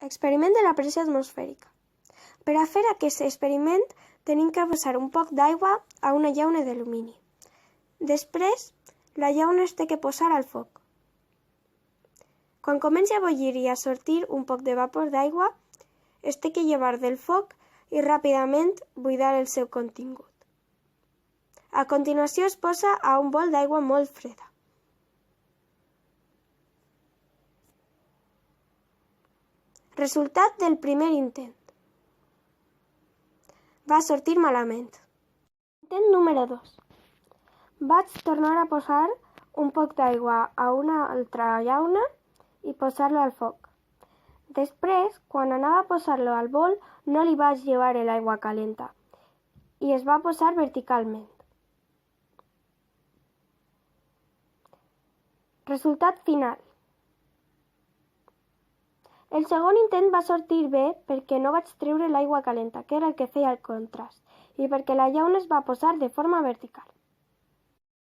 Experiment de la pressió atmosfèrica. Per a fer aquest experiment tenim que posar un poc d'aigua a una llauna d'alumini. Després, la llauna es té que posar al foc. Quan comenci a bullir i a sortir un poc de vapor d'aigua, es té que llevar del foc i ràpidament buidar el seu contingut. A continuació es posa a un bol d'aigua molt freda. Resultat del primer intent. Va sortir malament. Intent número 2. Vaig tornar a posar un poc d'aigua a una altra llauna i posar-lo al foc. Després, quan anava a posar-lo al bol, no li vaig llevar l'aigua calenta i es va posar verticalment. Resultat final. El segon intent va sortir bé perquè no vaig treure l'aigua calenta, que era el que feia el contrast, i perquè la llauna es va posar de forma vertical.